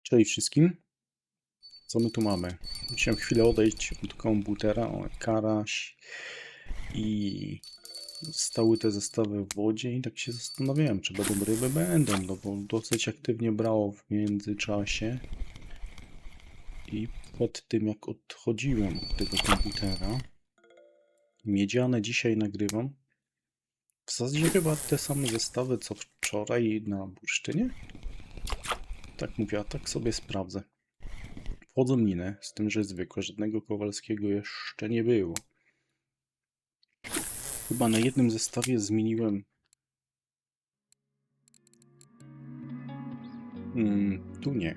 Cześć wszystkim. Co my tu mamy? Musiałem chwilę odejść od komputera. O, karaś. I stały te zestawy w wodzie i tak się zastanawiałem, czy będą ryby. Będą, no bo dosyć aktywnie brało w międzyczasie. I przed tym jak odchodziłem od tego komputera, miedziane dzisiaj nagrywam. W zasadzie chyba te same zestawy co wczoraj na bursztynie. Tak mówię, a tak sobie sprawdzę. Wchodzą miny, z tym, że zwykłe, żadnego Kowalskiego jeszcze nie było. Chyba na jednym zestawie zmieniłem. Tu nie.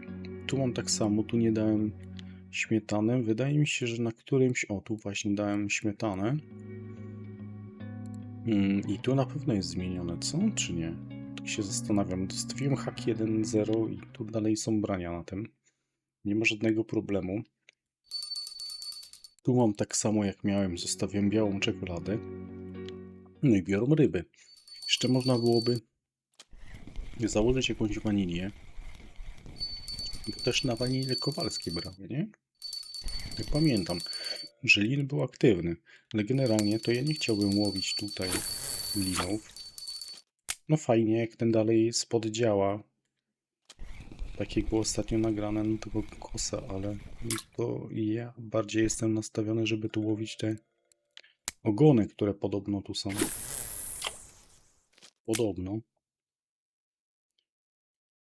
Tu mam tak samo, tu nie dałem śmietany. Wydaje mi się, że na którymś. O, tu właśnie dałem śmietanę. I tu na pewno jest zmienione, co? Czy nie? Tak się zastanawiam. Dostawiłem hack 1.0 i tu dalej są brania na tym. Nie ma żadnego problemu. Tu mam tak samo jak miałem. Zostawiłem białą czekoladę. No i biorą ryby. Jeszcze można byłoby założyć jakąś wanilię. Bo też na wanilię kowalskie brały, nie? Jak pamiętam, że lin był aktywny. Ale generalnie to ja nie chciałbym łowić tutaj linów. No fajnie, jak ten dalej spod działa. Tak jak było ostatnio nagrane na tego kosa, ale to ja bardziej jestem nastawiony, żeby tu łowić te ogony, które podobno tu są. Podobno.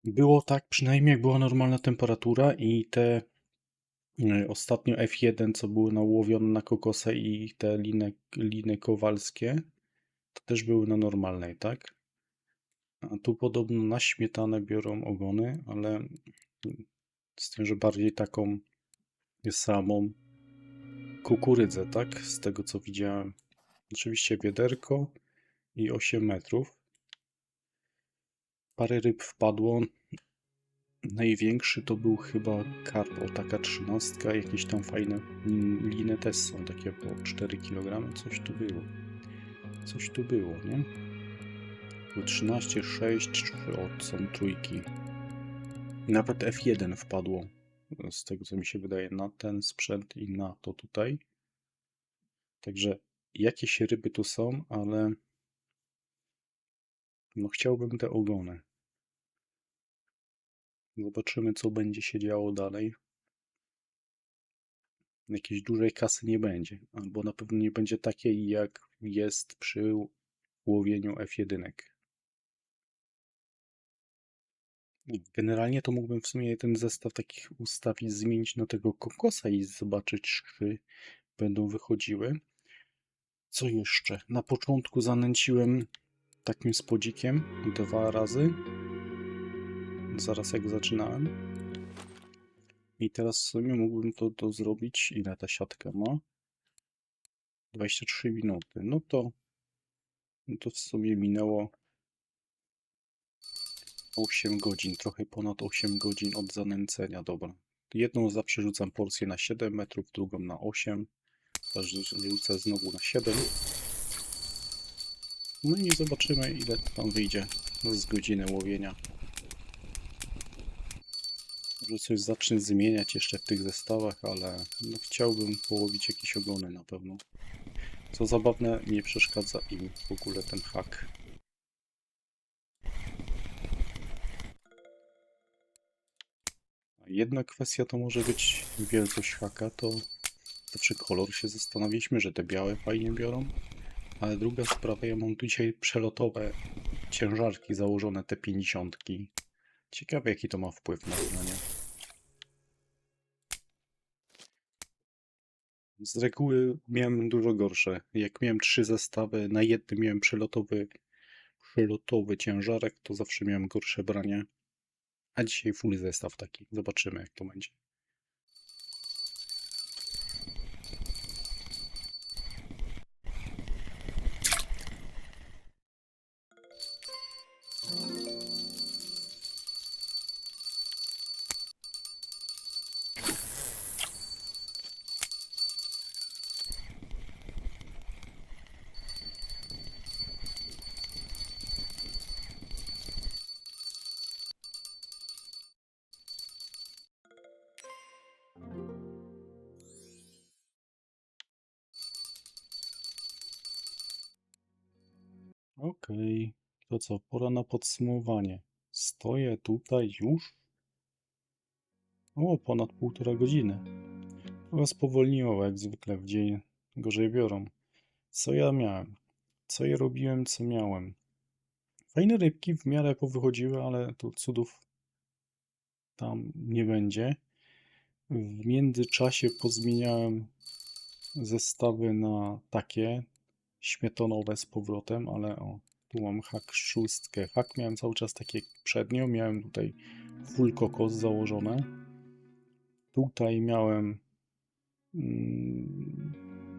Było tak, przynajmniej jak była normalna temperatura i te ostatnio F1, co były nałowione na kokosa i te liny kowalskie, to też były na normalnej, tak? A tu podobno na śmietanę biorą ogony, ale z tym, że bardziej taką samą kukurydzę, tak? Z tego co widziałem. Oczywiście wiaderko i 8 metrów. Parę ryb wpadło. Największy to był chyba karp, o taka 13, jakieś tam fajne liny też są, takie po 4 kg, coś tu było. Coś tu było, nie? Było 13, 6, 3, o, są trójki. Nawet F1 wpadło, z tego co mi się wydaje, na ten sprzęt i na to tutaj. Także jakieś ryby tu są, ale no chciałbym te ogony. Zobaczymy, co będzie się działo dalej. Jakiejś dużej kasy nie będzie, albo na pewno nie będzie takiej, jak jest przy łowieniu F1. Generalnie to mógłbym w sumie ten zestaw takich ustawić, zmienić na tego kokosa i zobaczyć, czy będą wychodziły. Co jeszcze? Na początku zanęciłem takim spodzikiem 2 razy. Zaraz jak zaczynałem. I teraz w sumie mógłbym to zrobić. Ile ta siatka ma? 23 minuty. No to w sumie minęło 8 godzin. Trochę ponad 8 godzin od zanęcenia. Dobra. Jedną zawsze rzucam porcję na 7 metrów, drugą na 8. Rzucę znowu na 7. No i zobaczymy, ile tam wyjdzie z godziny łowienia. Może coś zacznę zmieniać jeszcze w tych zestawach, ale no chciałbym połowić jakieś ogony na pewno. Co zabawne, nie przeszkadza im w ogóle ten hak. Jedna kwestia to może być wielkość haka, to zawsze kolor się zastanawialiśmy, że te białe fajnie biorą. Ale druga sprawa, ja mam tu dzisiaj przelotowe ciężarki założone, te 50. Ciekawe jaki to ma wpływ na wygnanie. Z reguły miałem dużo gorsze. Jak miałem 3 zestawy, na jednym miałem przelotowy ciężarek, to zawsze miałem gorsze branie. A dzisiaj full zestaw taki. Zobaczymy jak to będzie. Okej, to co, pora na podsumowanie. Stoję tutaj już? O, ponad 1,5 godziny. Trochę spowolniło, jak zwykle w dzień gorzej biorą. Co ja miałem? Co ja robiłem, co miałem? Fajne rybki w miarę powychodziły, ale tu cudów tam nie będzie. W międzyczasie pozmieniałem zestawy na takie śmietanowe z powrotem, ale o, tu mam hak szóstkę. Hak miałem cały czas takie jak przednio, miałem tutaj full kokos założone. Tutaj miałem,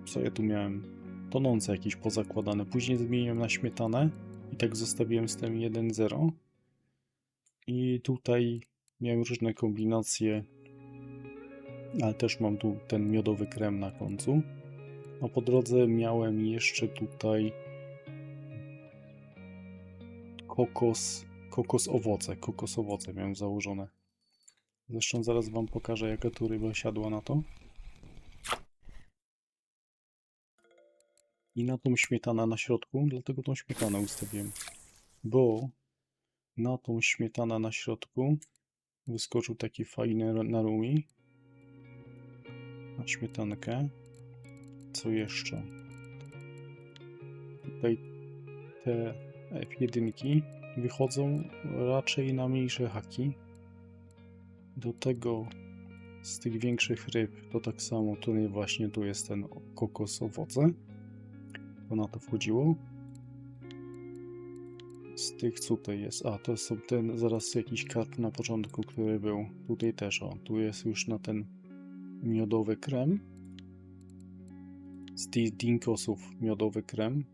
co ja tu miałem? Tonące jakieś pozakładane. Później zmieniłem na śmietanę i tak zostawiłem z tym 1,0. I tutaj miałem różne kombinacje, ale też mam tu ten miodowy krem na końcu. A po drodze miałem jeszcze tutaj kokos owoce miałem założone. Zresztą zaraz wam pokażę, jaka tu ryba siadła na to. I na tą śmietanę na środku, dlatego tą śmietanę ustawiłem. Bo na tą śmietanę na środku wyskoczył taki fajny narumi. Na śmietankę. Co jeszcze? Tutaj te F1 wychodzą raczej na mniejsze haki. Do tego z tych większych ryb to tak samo, tutaj właśnie tu jest ten kokos owoce. To na to wchodziło. Z tych co tutaj jest? A, to są ten, zaraz jakiś karp na początku, który był. Tutaj też, o, tu jest już na ten miodowy krem. Z tych dinkosów miodowy krem.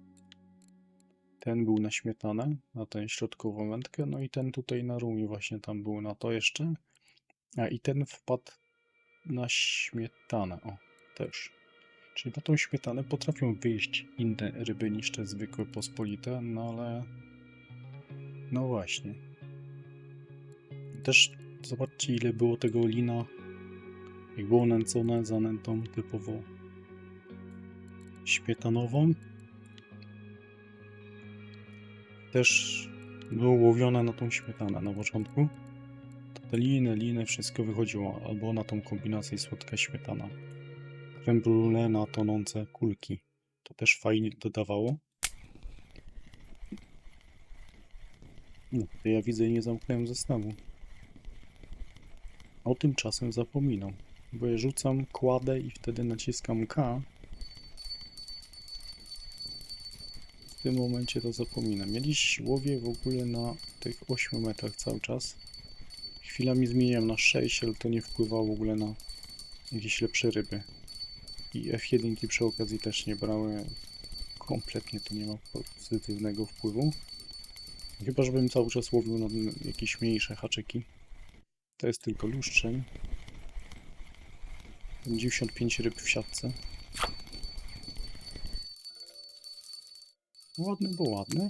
Ten był na śmietanę, na tę środkową wędkę, no i ten tutaj na rumi właśnie tam był na to jeszcze. A i ten wpadł na śmietanę, o, też. Czyli na tą śmietanę potrafią wyjść inne ryby niż te zwykłe pospolite, no ale... No właśnie. Też zobaczcie, ile było tego lina, jak było nęcone zanętą typowo śmietanową. Też było łowione na tą śmietanę na początku. To te liny, wszystko wychodziło, albo na tą kombinację słodka śmietana. Creme brulee na tonące kulki. To też fajnie dodawało. No, to ja widzę i nie zamknąłem zestawu. O tym czasem zapominam, bo ja rzucam, kładę i wtedy naciskam K. W tym momencie to zapominam. Ja dziś łowię w ogóle na tych 8 metrach cały czas. Chwilami zmieniam na 6, ale to nie wpływało w ogóle na jakieś lepsze ryby. I F1 przy okazji też nie brały. Kompletnie to nie ma pozytywnego wpływu. Chyba, żebym cały czas łowił na jakieś mniejsze haczyki. To jest tylko lustrzeń. 95 ryb w siatce. Ładny, bo ładny,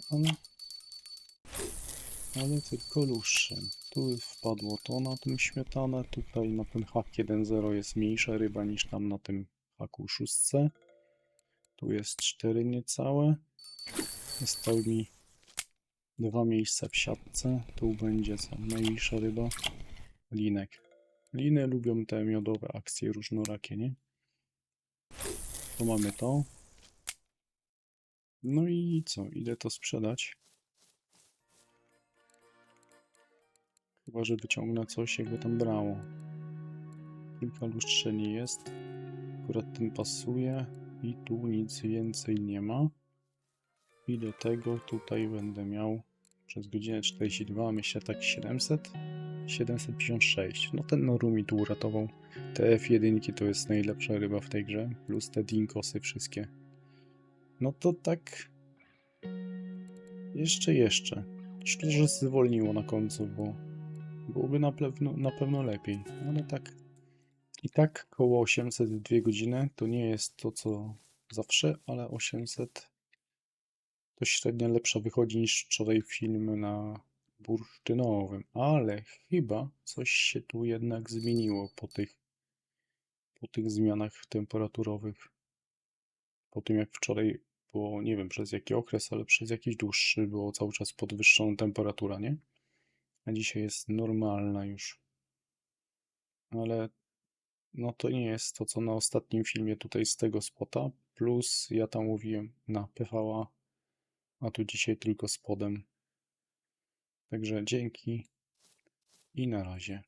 ale tylko lustrzeń. Tu wpadło to na tym śmietanę, tutaj na ten hak 1.0 jest mniejsza ryba niż tam na tym haku 6. Tu jest 4 niecałe. Zostały mi 2 miejsca w siatce. Tu będzie co najmniejsza ryba. Linek. Liny lubią te miodowe akcje różnorakie, nie? Tu mamy to. No i co? Idę to sprzedać. Chyba, że wyciągnę coś, jakby tam brało. Kilka lustrzeni jest. Akurat ten pasuje. I tu nic więcej nie ma. I do tego tutaj będę miał przez godzinę 42, myślę tak 700. 756. No ten Norumi tu uratował. Te F1 to jest najlepsza ryba w tej grze. Plus te dinkosy wszystkie. No to tak... Jeszcze. Szkoda, że zwolniło na końcu, bo byłoby na pewno lepiej. Ale tak... I tak koło 800 w 2 godziny to nie jest to co zawsze, ale 800 to średnia lepsza wychodzi niż wczoraj film na bursztynowym. Ale chyba coś się tu jednak zmieniło po tych zmianach temperaturowych. Po tym jak wczoraj bo nie wiem przez jaki okres, ale przez jakiś dłuższy było cały czas podwyższona temperatura, nie? A dzisiaj jest normalna już. Ale no to nie jest to, co na ostatnim filmie tutaj z tego spota. Plus ja tam mówiłem na PVA, a tu dzisiaj tylko spodem. Także dzięki i na razie.